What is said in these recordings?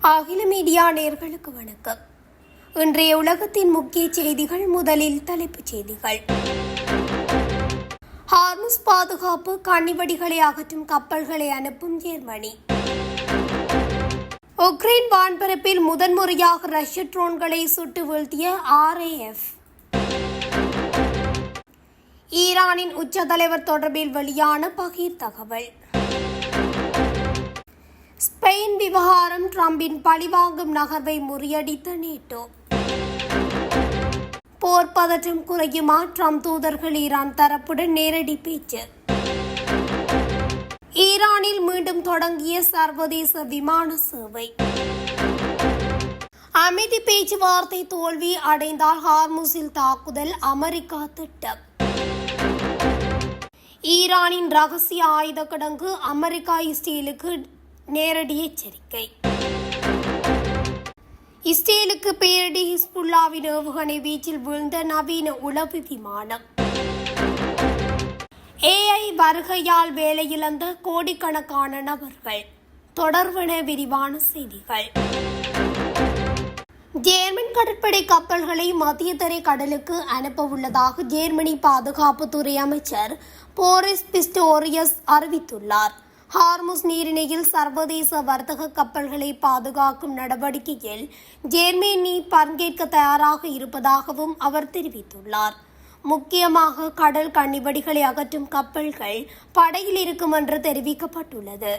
அகில மீடியா நேயர்களுக்கு வணக்கம். இன்றைய உலகத்தின் முக்கிய செய்திகள். முதலில் தலைப்புச் செய்திகள். ஹார்முஸ் பாதுகாப்பு கண்ணிவெடிகளை அகற்றும் கப்பல்களை அனுப்பும் ஜெர்மனி. உக்ரைன் வான்பரப்பில் முதன்முறையாக ரஷ்ய ட்ரோன்களை சுட்டு வீழ்த்திய RAF. ஈரானின் உச்ச தலைவர் தொடர்பில் வெளியான பகீர் தகவல். ஸ்பெயின் விவகாரம், ட்ரம்பின் பழிவாங்கும் நகர்வை முறியடித்த நேட்டோ. போர் பதற்றம் குறையுமா? ட்ரம்ப் தூதர்கள் ஈரான் தரப்புடன் நேரடி பேச்சு. ஈரானில் மீண்டும் தொடங்கிய சர்வதேச விமான சேவை. அமைதி பேச்சுவார்த்தை தோல்வி அடைந்தால் ஹார்முஸில் தாக்குதல், அமெரிக்கா திட்டம். ஈரானின் ரகசிய ஆயுத கிடங்கு, அமெரிக்கா இஸ்ரேலுக்கு நேரடி எச்சரிக்கை. இஸ்ரேலுக்கு பேரிடி ஹிஸ்புல்லாவின் ஏவுகணை வீச்சில் வீழ்ந்த நவீன உளவு விமானம். AI வருகையால் வேலையிழந்த கோடிக்கணக்கான நபர்கள். தொடர்பான விரிவான செய்திகள். ஜேர்மன் கடற்படை கப்பல்களை மத்திய தரை கடலுக்கு அனுப்ப உள்ளதாக ஜெர்மனி பாதுகாப்புத்துறை அமைச்சர் போரிஸ் பிஸ்டோரியஸ் அறிவித்துள்ளார். ஹார்முஸ் நீரிணையில் சர்வதேச வர்த்தக கப்பல்களை பாதுகாக்கும் நடவடிக்கையில் ஜெர்மனி பங்கேற்க தயாராக இருப்பதாகவும் அவர் தெரிவித்துள்ளார். முக்கியமாக கடல் கண்ணிவெடிகளை அகற்றும் கப்பல்கள் படையில் இருக்கும் என்று தெரிவிக்கப்பட்டுள்ளது.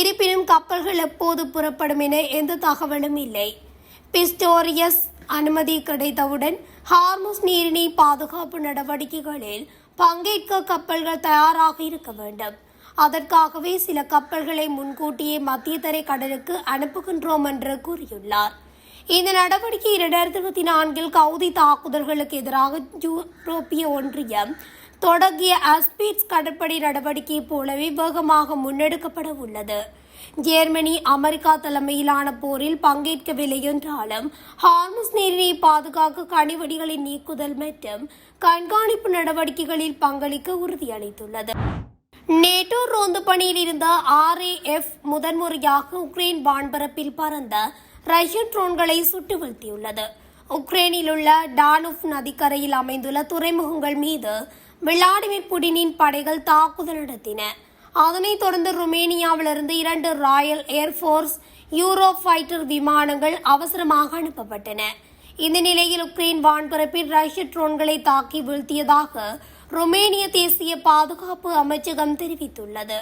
இருப்பினும் கப்பல்கள் எப்போது புறப்படும் என எந்த தகவலும் இல்லை. பிஸ்டோரியஸ் அனுமதி கிடைத்தவுடன் ஹார்முஸ் நீரிணை பாதுகாப்பு நடவடிக்கைகளில் பங்கேற்க கப்பல்கள் தயாராக இருக்க வேண்டும். அதற்காகவே சில கப்பல்களை முன்கூட்டியே மத்திய தரை கடலுக்கு அனுப்புகின்றோம் என்று கூறியுள்ளார். இந்த நடவடிக்கை 2024 கவுதி தாக்குதல்களுக்கு எதிராக யூரோப்பிய ஒன்றியம் தொடங்கிய அஸ்பீட்ஸ் கடற்படை நடவடிக்கை போலவே வேகமாக முன்னெடுக்கப்பட உள்ளது. ஜெர்மனி அமெரிக்கா தலைமையிலான போரில் பங்கேற்கவில்லை என்றாலும் ஹார்முஸ் நீரினை பாதுகாக்க கனிவெடிகளை நீக்குதல் மற்றும் கண்காணிப்பு நடவடிக்கைகளில் பங்களிக்க உறுதியளித்துள்ளது. நேட்டோ ரோந்து பணியில் இருந்த RAF முதன்முறையாக உக்ரைன் வான்பரப்பில் பறந்த ரஷ்ய ட்ரோன்களை சுட்டு வீழ்த்தியுள்ளது. உக்ரைனில் உள்ள டானுப் நதிக்கரையில் அமைந்துள்ள துறைமுகங்கள் மீது விளாடிமிர் புடினின் படைகள் தாக்குதல் நடத்தின. அதனைத் தொடர்ந்து ருமேனியாவிலிருந்து 2 ராயல் ஏர்போர்ஸ் யூரோ ஃபைட்டர் விமானங்கள் அவசரமாக அனுப்பப்பட்டன. இந்த நிலையில் உக்ரைன் வான்பரப்பில் ரஷ்ய ட்ரோன்களை தாக்கி வீழ்த்தியதாக ருமேனிய தேசிய பாதுகாப்பு அமைச்சகம் தெரிவித்துள்ளது.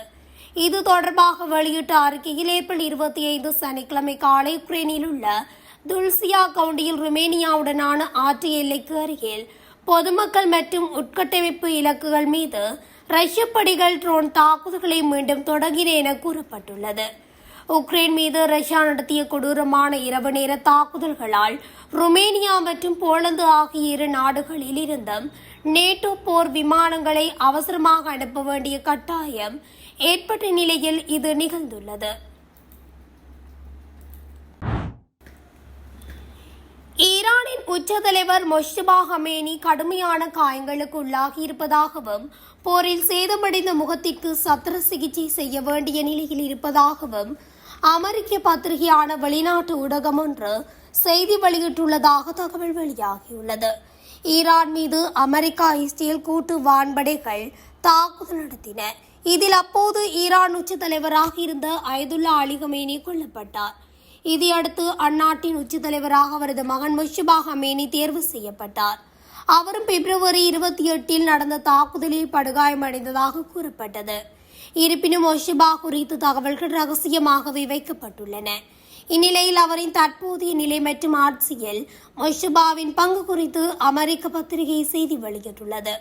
இது தொடர்பாக வெளியிட்ட அறிக்கையில் ஏப்ரல் 25 சனிக்கிழமை காலை உக்ரைனில் உள்ள துல்சியா கவுண்டியில் ருமேனியாவுடனான ஆற்று எல்லைக்கு அருகில் பொதுமக்கள் மற்றும் உட்கட்டமைப்பு இலக்குகள் மீது ரஷ்ய படைகள் ட்ரோன் தாக்குதல்களை மீண்டும் தொடங்கின என கூறப்பட்டுள்ளது. உக்ரைன் மீது ரஷ்யா நடத்திய கொடூரமான இரவு நேர தாக்குதல்களால் ருமேனியா மற்றும் போலந்து ஆகிய 2 நாடுகளில் இருந்தும் நேட்டோ போர் விமானங்களை அவசரமாக அனுப்ப வேண்டிய கட்டாயம் ஏற்பட்ட நிலையில் இது நிகழ்ந்துள்ளது. ஈரானின் உச்ச தலைவர் மொஜ்தபா ஹமேனி கடுமையான காயங்களுக்கு உள்ளாகி இருப்பதாகவும் போரில் சேதமடைந்த முகத்திற்கு சத்திர சிகிச்சை செய்ய வேண்டிய நிலையில் இருப்பதாகவும் அமெரிக்க பத்திரிகையான வெளிநாட்டு ஊடகம் ஒன்று செய்தி வெளியிட்டுள்ளதாக தகவல் வெளியாகியுள்ளது. ஈரான் மீது அமெரிக்கா இஸ்ரேல் கூட்டு வான்படைகள் தாக்குதல் நடத்தின. இதில் அப்போது ஈரான் உச்ச தலைவராக இருந்த அயதுல்லா அலி ஹமேனி கொல்லப்பட்டார். இதையடுத்து அந்நாட்டின் உச்ச தலைவராக அவரது மகன் மொஜ்தபா ஹமேனி தேர்வு செய்யப்பட்டார். அவரும் பிப்ரவரி 28 நடந்த தாக்குதலில் படுகாயமடைந்ததாக கூறப்பட்டது. இருப்பினும் மொஜ்தபா குறித்த தகவல்கள் ரகசியமாகவே வைக்கப்பட்டுள்ளன. இந்நிலையில் அவரின் தற்போதைய நிலை மற்றும் ஆட்சியில் மொஜ்தபாவின் பங்கு குறித்து அமெரிக்க பத்திரிகை செய்தி வெளியிட்டுள்ளது.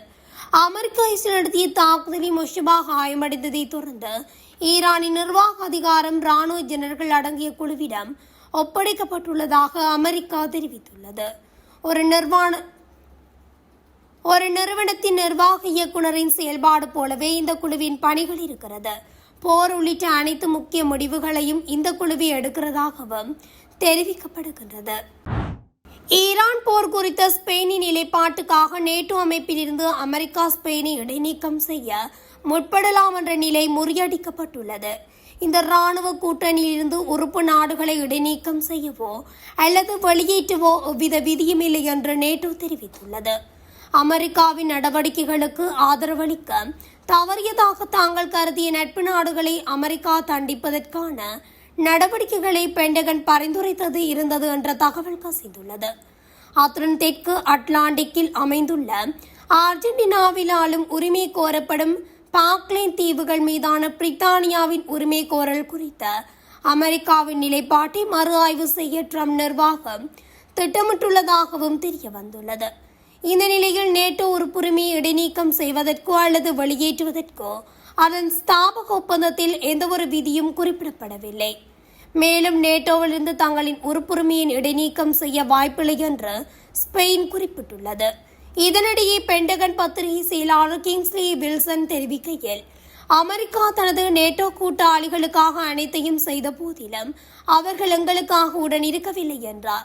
அமெரிக்கா இஸ்ரேல் நடத்திய தாக்குதலில் மொஜ்தபா காயமடைந்ததை தொடர்ந்து ஈரானின் நிர்வாக அதிகாரம் ராணுவ ஜெனரல்கள் அடங்கிய குழுவிடம் ஒப்படைக்கப்பட்டுள்ளதாக அமெரிக்கா தெரிவித்துள்ளது. ஒரு நிறுவனத்தின் நிர்வாக இயக்குநரின் செயல்பாடு போலவே இந்த குழுவின் பணிகள் இருக்கிறது. போர் உள்ளிட்ட அனைத்து முக்கிய முடிவுகளையும் இந்த குழுவை எடுக்கிறதாகவும் தெரிவிக்கப்படுகின்றது. ஈரான் போர் குறித்த ஸ்பெயினின் நிலைப்பாட்டுக்காக நேட்டோ அமைப்பில் இருந்து அமெரிக்கா ஸ்பெயினை இடைநீக்கம் செய்ய முற்படலாம் என்ற நிலை முறியடிக்கப்பட்டுள்ளது. இந்த இராணுவ கூட்டணியிலிருந்து உறுப்பு நாடுகளை இடைநீக்கம் செய்யவோ அல்லது வெளியேற்றவோ எவ்வித விதியுமில்லை என்று நேட்டோ தெரிவித்துள்ளது. அமெரிக்காவின் நடவடிக்கைகளுக்கு ஆதரவளிக்க தவறியதாக தாங்கள் கருதிய நட்பு நாடுகளை அமெரிக்கா தண்டிப்பதற்கான நடவடிக்கைகளை பென்டகன் பரிந்துரைத்தது இருந்தது என்ற தகவல் கசிந்துள்ளது. அத்துடன் தெற்கு அட்லாண்டிக்கில் அமைந்துள்ள அர்ஜென்டினாவில் ஆளும் உரிமை கோரப்படும் பாக்லேண்ட் தீவுகள் மீதான பிரித்தானியாவின் உரிமை கோரல் குறித்த அமெரிக்காவின் நிலைப்பாட்டை மறு ஆய்வு செய்ய ட்ரம்ப் நிர்வாகம் திட்டமிட்டுள்ளதாகவும் தெரிய வந்துள்ளது. இந்த நிலையில் நேட்டோ உறுப்புரிமையை இடைநீக்கம் செய்வதற்கோ அல்லது வெளியேற்றுவதற்கோ அதன் ஸ்தாபக ஒப்பந்தத்தில் எந்தவொரு விதியும் குறிப்பிடப்படவில்லை. மேலும் நேட்டோவிலிருந்து தங்களின் உறுப்புரிமையின் இடைநீக்கம் செய்ய வாய்ப்பில்லை என்று ஸ்பெயின் குறிப்பிட்டுள்ளது. இதனிடையே பென்டகன் பத்திரிகை செயலாளர் கிங்ஸ்லி வில்சன் தெரிவிக்கையில், அமெரிக்கா தனது நேட்டோ கூட்டாளிகளுக்காக அனைத்தையும் செய்த போதிலும் அவர்கள் எங்களுக்காக உடன் இருக்கவில்லை என்றார்.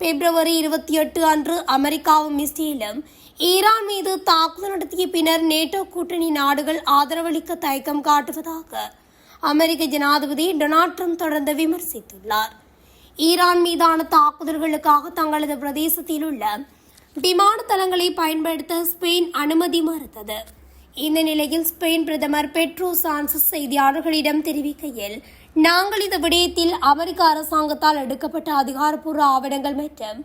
பிப்ரவரி 28 அன்று அமெரிக்காவும் இஸ்ரேலும் ஈரான் மீது தாக்குதல் நடத்திய பின்னர் நேட்டோ கூட்டணி நாடுகள் ஆதரவளிக்க தயக்கம் காட்டுவதாக அமெரிக்க ஜனாதிபதி டொனால்ட் ட்ரம்ப் தொடர்ந்து விமர்சித்துள்ளார். ஈரான் மீதான தாக்குதல்களுக்காக தங்களது பிரதேசத்தில் உள்ள விமான தளங்களை பயன்படுத்த ஸ்பெயின் அனுமதி மறுத்தது. இந்த நிலையில் ஸ்பெயின் பிரதமர் பெட்ரோ சான்சஸ் செய்தியாளர்களிடம் தெரிவிக்கையில், நாங்கள் இந்த விடயத்தில் அமெரிக்க அரசாங்கத்தால் எடுக்கப்பட்ட அதிகாரப்பூர்வ ஆவணங்கள் மற்றும்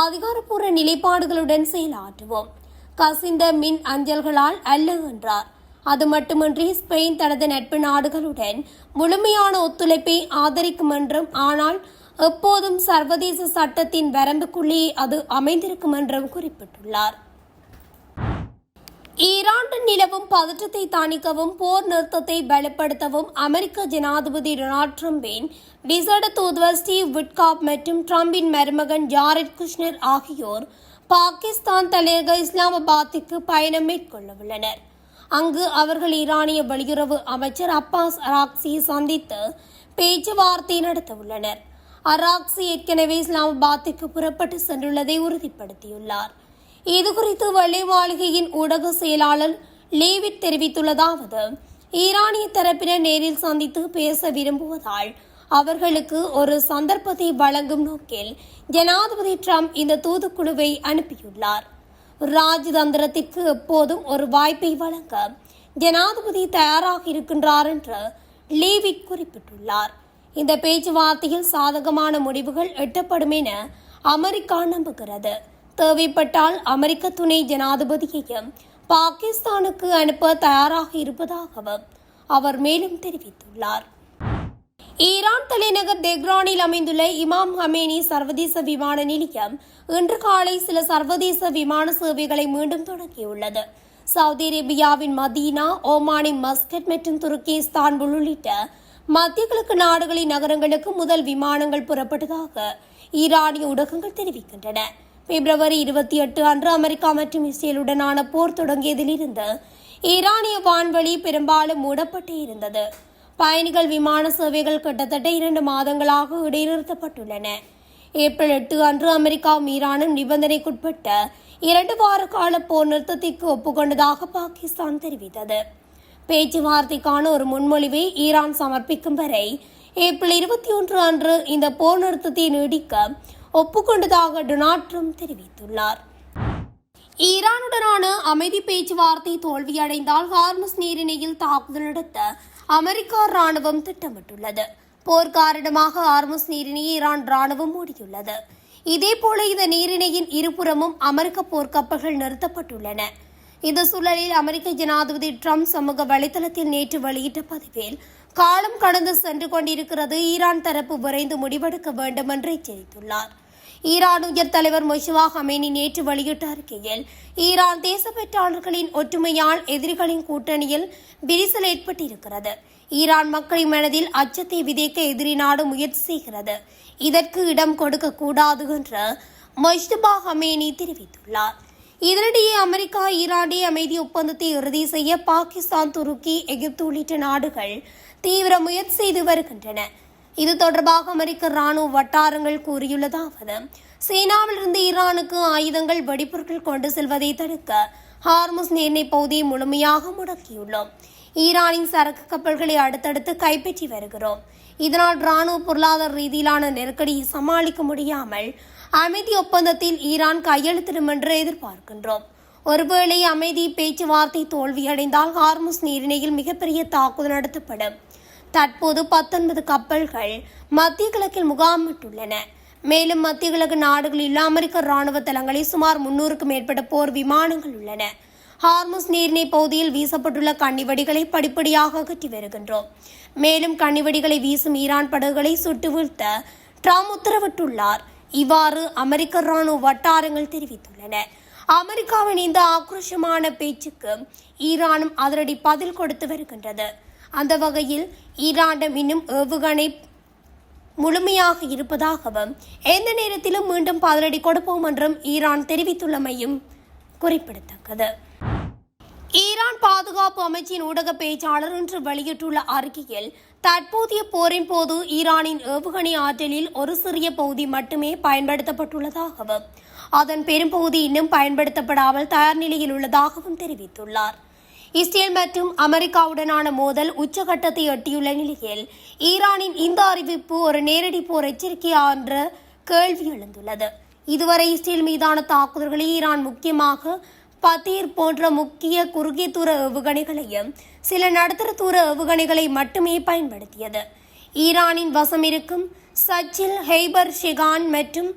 அதிகாரப்பூர்வ நிலைப்பாடுகளுடன் செயலாற்றுவோம். கசிந்த மின் அஞ்சல்களால் அல்ல என்றார். அது மட்டுமின்றி ஸ்பெயின் தனது நட்பு நாடுகளுடன் முழுமையான ஒத்துழைப்பை ஆதரிக்கும் என்றும், ஆனால் எப்போதும் சர்வதேச சட்டத்தின் வரம்புக்குள்ளே அது அமைந்திருக்கும் என்றும் குறிப்பிட்டுள்ளார். ஈரானில் நிலவும் பதற்றத்தை தணிக்கவும் போர் நிறுத்தத்தை பலப்படுத்தவும் அமெரிக்க ஜனாதிபதி டொனால்ட் ட்ரம்பின் விசேட தூதுவர் ஸ்டீவ் விட்காப் மற்றும் ட்ரம்பின் மருமகன் ஜாரெட் குஷ்னர் ஆகியோர் பாகிஸ்தான் தலைநகர் இஸ்லாமாபாத்திற்கு பயணம் மேற்கொள்ளவுள்ளனர். அங்கு அவர்கள் ஈரானிய வெளியுறவு அமைச்சர் அப்பாஸ் அராக்சியை சந்தித்து பேச்சுவார்த்தை நடத்தவுள்ளனர். அராக்சி ஏற்கனவே இஸ்லாமாபாத்திற்கு புறப்பட்டு சென்றுள்ளதை உறுதிப்படுத்தியுள்ளார். இதுகுறித்து வெள்ளை மாளிகையின் ஊடக செயலாளர் லேவிட் தெரிவித்துள்ளதாவது, ஈரானிய தரப்பினர் நேரில் சந்தித்து பேச விரும்புவதால் அவர்களுக்கு ஒரு சந்தர்ப்பத்தை வழங்கும் நோக்கில் ஜனாதிபதி ட்ரம்ப் இந்த தூதுக்குழுவை அனுப்பியுள்ளார். ராஜதந்திரத்திற்கு எப்போதும் ஒரு வாய்ப்பை வழங்க ஜனாதிபதி தயாராக இருக்கின்றார் என்று லேவிட் குறிப்பிட்டுள்ளார். இந்த பேச்சுவார்த்தையில் சாதகமான முடிவுகள் எட்டப்படும் என அமெரிக்கா நம்புகிறது. தேவைப்பட்டால் அமெரிக்க துணை ஜனாதிபதியையும் பாகிஸ்தானுக்கு அனுப்ப தயாராக இருப்பதாகவும் அவர் மேலும் தெரிவித்துள்ளார். ஈரான் தலைநகர் தெஹ்ரானில் அமைந்துள்ள இமாம் ஹமேனி சர்வதேச விமான நிலையம் இன்று காலை சில சர்வதேச விமான சேவைகளை மீண்டும் தொடங்கியுள்ளது. சவுதி அரேபியாவின் மதீனா, ஓமானின் மஸ்கட் மற்றும் துருக்கி இஸ்தான்புல் உள்ளிட்ட மத்திய கிழக்கு நாடுகளின் நகரங்களுக்கு முதல் விமானங்கள் புறப்பட்டதாக ஈரானிய ஊடகங்கள் தெரிவிக்கின்றன. பிப்ரவரி 28 அன்று அமெரிக்கா மற்றும் இஸ்ரேலுடனான போர் தொடங்கியதிலிருந்து ஈரானிய வான்வழி பெரும்பாலும் மூடப்பட்டே இருந்தது. பயணிகள் விமான சேவைகள் கிட்டத்தட்ட 2 மாதங்களாக இடைநிறுத்தப்பட்டுள்ளன. ஏப்ரல் 8 அன்று அமெரிக்காவும் ஈரானும் நிபந்தனைக்குட்பட்ட 2 வார கால போர் நிறுத்தத்திற்கு ஒப்புக்கொண்டதாக பாகிஸ்தான் தெரிவித்தது. பேச்சுவார்த்தைக்கான ஒரு முன்மொழிவை ஈரான் சமர்ப்பிக்கும் வரை ஏப்ரல் 21 அன்று இந்த போர் நிறுத்தத்தை நீடிக்க ஒப்புக்கொண்டதாக டொனால்ட் ட்ரம்ப் தெரிவித்துள்ளார். ஈரானுடனான அமைதி பேச்சுவார்த்தை தோல்வியடைந்தால் ஹார்முஸ் நீரிணையில் தாக்குதல் நடத்த அமெரிக்கா ராணுவம் திட்டமிட்டுள்ளது. போர் காரணமாக ஹார்முஸ் நீரிணையை ஈரான் ராணுவம் மூடியுள்ளது. இதேபோல இந்த நீரிணையின் இருபுறமும் அமெரிக்க போர்க்கப்பல்கள் நிறுத்தப்பட்டுள்ளன. இந்த சூழலில் அமெரிக்க ஜனாதிபதி ட்ரம்ப் சமூக வலைதளத்தில் நேற்று வெளியிட்ட பதிவில், காலம் கடந்து சென்று கொண்டிருக்கிறது, ஈரான் தரப்பு விரைந்து முடிவெடுக்க வேண்டும் என்று எச்சரித்துள்ளார். ஈரான் உயர் தலைவர் மொய்சுவா ஹமேனி நேற்று வெளியிட்ட அறிக்கையில், ஈரான் தேசப்பற்றாளர்களின் ஒற்றுமையால் எதிரிகளின் கூட்டணியில் விரிசல் ஏற்பட்டிருக்கிறது. ஈரான் மக்களின் மனதில் அச்சத்தை விதைக்க எதிரி நாடு முயற்சி செய்கிறது. இதற்கு இடம் கொடுக்க கூடாது என்று மொய்சுவா ஹமேனி தெரிவித்துள்ளார். இதனிடையே அமெரிக்கா ஈரானிய அமைதி ஒப்பந்தத்தை இறுதி செய்ய பாகிஸ்தான், துருக்கி, எகிப்து உள்ளிட்ட நாடுகள் தீவிர முயற்சி செய்து வருகின்றன. இது தொடர்பாக அமெரிக்க ராணுவ வட்டாரங்கள் கூறியுள்ளதாவது, சீனாவிலிருந்து ஈரானுக்கு ஆயுதங்கள், வெடிப்பொருட்கள் கொண்டு செல்வதை தடுக்க ஹார்முஸ் நீரிணை பகுதியை முழுமையாக முடக்கியுள்ளோம். ஈரானின் சரக்கு கப்பல்களை அடுத்தடுத்து கைப்பற்றி வருகிறோம். இதனால் ராணுவ பொருளாதார ரீதியிலான நெருக்கடியை சமாளிக்க முடியாமல் அமைதி ஒப்பந்தத்தில் ஈரான் கையெழுத்திடும் என்று எதிர்பார்க்கின்றோம். ஒருவேளை அமைதி பேச்சுவார்த்தை தோல்வியடைந்தால் ஹார்முஸ் நீரிணையில் மிகப்பெரிய தாக்குதல் நடத்தப்படும். தற்போது 19 கப்பல்கள் மத்திய கிழக்கில் முகாமிட்டுள்ளன. மேலும் மத்திய கிழக்கு நாடுகளில் அமெரிக்க ராணுவ தளங்களில் சுமார் 300க்கும் மேற்பட்ட போர் விமானங்கள் உள்ளன. ஹார்முஸ் நீரிணை பகுதியில் வீசப்பட்டுள்ள கன்னிவெடிகளை படிப்படியாக அகற்றி வருகின்றோம். மேலும் கன்னிவெடிகளை வீசும் ஈரான் படகுகளை சுட்டு வீழ்த்த ட்ரம்ப் உத்தரவிட்டுள்ளார். இவ்வாறு அமெரிக்க ராணுவ வட்டாரங்கள் தெரிவித்துள்ளன. அமெரிக்காவின் இந்த ஆக்ரோஷமான பேச்சுக்கு ஈரானும் அதிரடி பதில் கொடுத்து வருகின்றது. அந்த வகையில் ஈரானிடம் இன்னும் ஏவுகணை முழுமையாக இருப்பதாகவும் எந்த நேரத்திலும் மீண்டும் பதிலடி கொடுப்போம் என்றும் ஈரான் தெரிவித்துள்ளமையும் குறிப்பிடத்தக்கது. ஈரான் பாதுகாப்பு அமைச்சின் ஊடக பேச்சாளர் இன்று வெளியிட்டுள்ள அறிக்கையில் தற்போதைய போரின் போது ஈரானின் ஏவுகணை ஆற்றலில் ஒரு சிறிய பகுதி மட்டுமே பயன்படுத்தப்பட்டுள்ளதாகவும் அதன் பெரும்பகுதி இன்னும் பயன்படுத்தப்படாமல் தயார் நிலையில் உள்ளதாகவும் தெரிவித்துள்ளார். இஸ்ரேல் மற்றும் அமெரிக்காவுடனான மோதல் உச்சகட்டத்தை எட்டியுள்ள நிலையில் ஈரானின் இந்த அறிவிப்பு ஒரு நேரடி போர் எச்சரிக்கையா என்ற கேள்வி எழுந்துள்ளது. இதுவரை இஸ்ரேல் மீதான தாக்குதல்களில் ஈரான் முக்கியமாக பதீர் போன்ற முக்கிய குறுகிய தூர ஏவுகணைகளையும் சில நடுத்தர தூர ஏவுகணைகளை மட்டுமே பயன்படுத்தியது. ஈரானின் வசம் இருக்கும் சச்சில், ஹெய்பர் ஷெகான் மற்றும்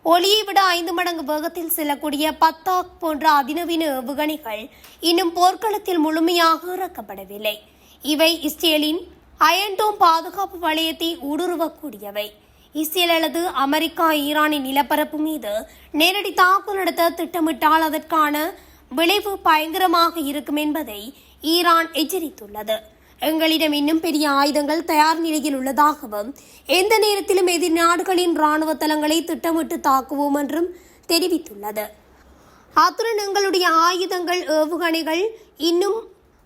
ஒளியை விட 5 மடங்கு வேகத்தில் செல்லக்கூடிய பத்தாக் போன்ற அதிநவீன ஏவுகணைகள் இன்னும் போர்க்களத்தில் முழுமையாக இறக்கப்படவில்லை. இவை இஸ்ரேலின் அயன்டோம் பாதுகாப்பு வளையத்தை ஊடுருவக்கூடியவை. இஸ்ரேல் அல்லது அமெரிக்கா ஈரானின் நிலப்பரப்பு மீது நேரடி தாக்குதல் நடத்த திட்டமிட்டால் அதற்கான விளைவு பயங்கரமாக இருக்கும் என்பதை ஈரான் எச்சரித்துள்ளது. எங்களிடம் இன்னும் பெரிய ஆயுதங்கள் தயார் நிலையில் உள்ளதாகவும் எந்த நேரத்திலும் எதிர் நாடுகளின் ராணுவ தளங்களை திட்டமிட்டு தாக்குவோம் என்றும் தெரிவித்துள்ளது. அத்துடன் எங்களுடைய ஆயுதங்கள் ஏவுகணைகள் இன்னும்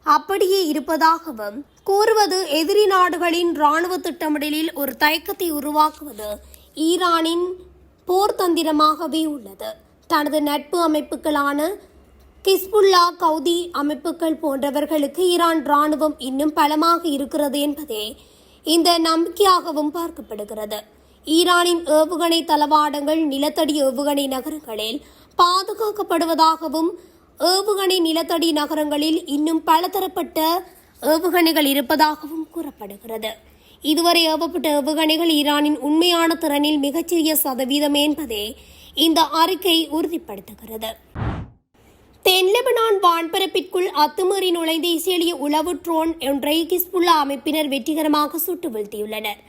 அப்படியே இருப்பதாகவும் கூறுவது எதிரி நாடுகளின் ராணுவ திட்டமிடலில் ஒரு தயக்கத்தை உருவாக்குவது ஈரானின் போர் தந்திரமாகவே உள்ளது. தனது நட்பு அமைப்புகளான ஹிஸ்புல்லா, கவுதி அமைப்புகள் போன்றவர்களுக்கு ஈரான் ராணுவம் இன்னும் பலமாக இருக்கிறது என்பதே இந்த நம்பிக்கையாகவும் பார்க்கப்படுகிறது. ஈரானின் ஏவுகணை தளவாடங்கள் நிலத்தடி ஏவுகணை நகரங்களில் பாதுகாக்கப்படுவதாகவும் ஏவுகணை நிலத்தடி நகரங்களில் இன்னும் பலதரப்பட்ட ஏவுகணைகள் இருப்பதாகவும் கூறப்படுகிறது. இதுவரை ஏவப்பட்ட ஏவுகணைகள் ஈரானின் உண்மையான திறனில் மிகச்சிறிய சதவீதம் என்பதே இந்த அறிக்கை உறுதிப்படுத்துகிறது. தென் லெபனான் வான்பரப்பிற்குள் அத்துமீறி நுழைந்த இஸ்ரேலிய உளவு ட்ரோன் ஒன்றை ஹிஸ்புல்லா அமைப்பினர் வெற்றிகரமாக சுட்டு வீழ்த்தியுள்ளனர்.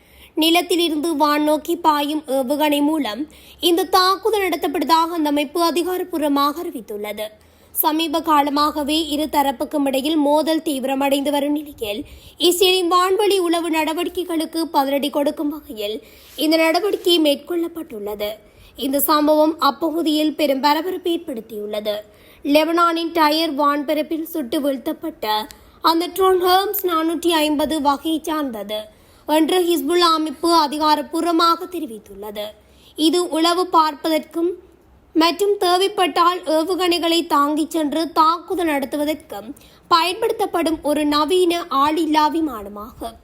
நிலத்திலிருந்து வான் நோக்கி பாயும் ஏவுகணை மூலம் இந்த தாக்குதல் நடத்தப்பட்டதாக அந்த அமைப்பு அதிகாரப்பூர்வமாக அறிவித்துள்ளது. சமீப காலமாகவே இரு தரப்புக்கும் இடையில் மோதல் தீவிரமடைந்து வரும் நிலையில் இஸ்ரேலின் வான்வழி உளவு நடவடிக்கைகளுக்கு பதிலடி கொடுக்கும் வகையில் இந்த நடவடிக்கை மேற்கொள்ளப்பட்டுள்ளது. இந்த சம்பவம் அப்பகுதியில் பெரும் பரபரப்பை ஏற்படுத்தியுள்ளது. லெபனானின் டயர் வான்பரப்பில் சுட்டு வீழ்த்தப்பட்ட அந்த ட்ரோன் ஹெர்ம்ஸ் 450 வகையை சார்ந்தது என்று ஹிஸ்புல்லா அமைப்பு அதிகாரப்பூர்வமாக தெரிவித்துள்ளது. இது உளவு பார்ப்பதற்கும் மற்றும் தேவைப்பட்டால் ஏவுகணைகளை தாங்கிச் சென்று தாக்குதல் நடத்துவதற்கும் பயன்படுத்தப்படும் ஒரு நவீன ஆளில்லா விமானமாகும்.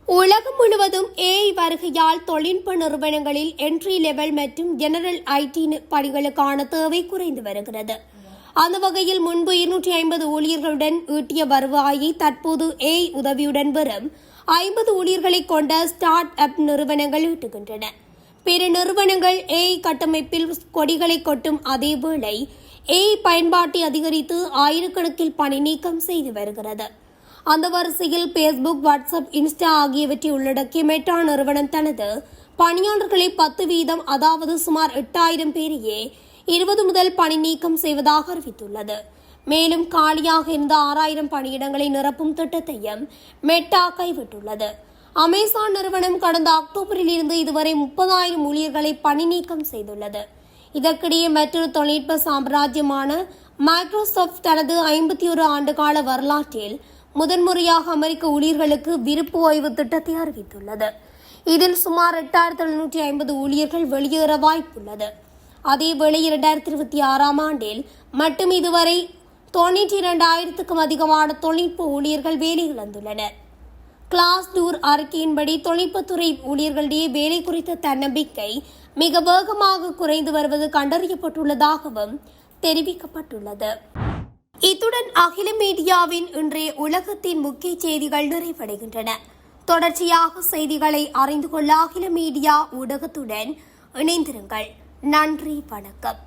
உலகம் முழுவதும் ஏஐ வருகையால் தொழில்நுட்ப நிறுவனங்களில் என்ட்ரி லெவல் மற்றும் ஜெனரல் ஐடி பணிகளுக்கான தேவை குறைந்து வருகிறது. அந்த வகையில் முன்பு 250 ஊழியர்களுடன் ஈட்டிய வருவாயை தற்போது ஏஐ உதவியுடன் வரும் 50 ஊழியர்களை கொண்ட ஸ்டார்ட் அப் நிறுவனங்கள் ஈட்டுகின்றன. பிற நிறுவனங்கள் ஏஐ கட்டமைப்பில் கொடிகளை கொட்டும் அதேவேளை ஏஐ பயன்பாட்டை அதிகரித்து ஆயிரக்கணக்கில் பணி நீக்கம் செய்து வருகிறது. அந்த வரிசையில் பேஸ்புக், வாட்ஸ்அப், இன்ஸ்டா ஆகியவற்றை உள்ளடக்கிய மெட்டா நிறுவனம் தனது பணியாளர்களை 10% அதாவது சுமார் 8000 பேரையே 20 முதல் பணி நீக்கம் செய்வதாக அறிவித்துள்ளது. மேலும் காலியாக இருந்த 6000 பணியிடங்களை நிரப்பும் திட்டத்தையும் மெட்டா கைவிட்டுள்ளது. அமேசான் நிறுவனம் கடந்த அக்டோபரில் இருந்து இதுவரை 30,000 ஊழியர்களை பணி நீக்கம் செய்துள்ளது. இதற்கிடையே மற்றொரு தொழில்நுட்ப சாம்ராஜ்யமான மைக்ரோசாப்ட் தனது 51 ஆண்டுகால வரலாற்றில் முதன்முறையாக அமெரிக்க ஊழியர்களுக்கு விருப்பு ஓய்வு திட்டத்தை அறிவித்துள்ளது. இதில் சுமார் 8,750 ஊழியர்கள் வெளியேற வாய்ப்புள்ளது. அதேவேளை 2026 ஆண்டில் மட்டும் இதுவரை 92,000க்கும் அதிகமான தொழில்நுட்ப ஊழியர்கள் வேலை இழந்துள்ளனர். கிளாஸ் டூர் அறிக்கையின்படி தொழில்நுட்பத்துறை ஊழியர்களிடையே வேலை குறித்த தன்னம்பிக்கை மிக வேகமாக குறைந்து வருவது கண்டறியப்பட்டுள்ளதாகவும் தெரிவிக்கப்பட்டுள்ளது. இத்துடன் அகில மீடியாவின் இன்றைய உலகத்தின் முக்கிய செய்திகள் நிறைவடைகின்றன. தொடர்ச்சியாக செய்திகளை அறிந்து கொள்ள அகில மீடியா ஊடகத்துடன் இணைந்திருங்கள். நன்றி, வணக்கம்.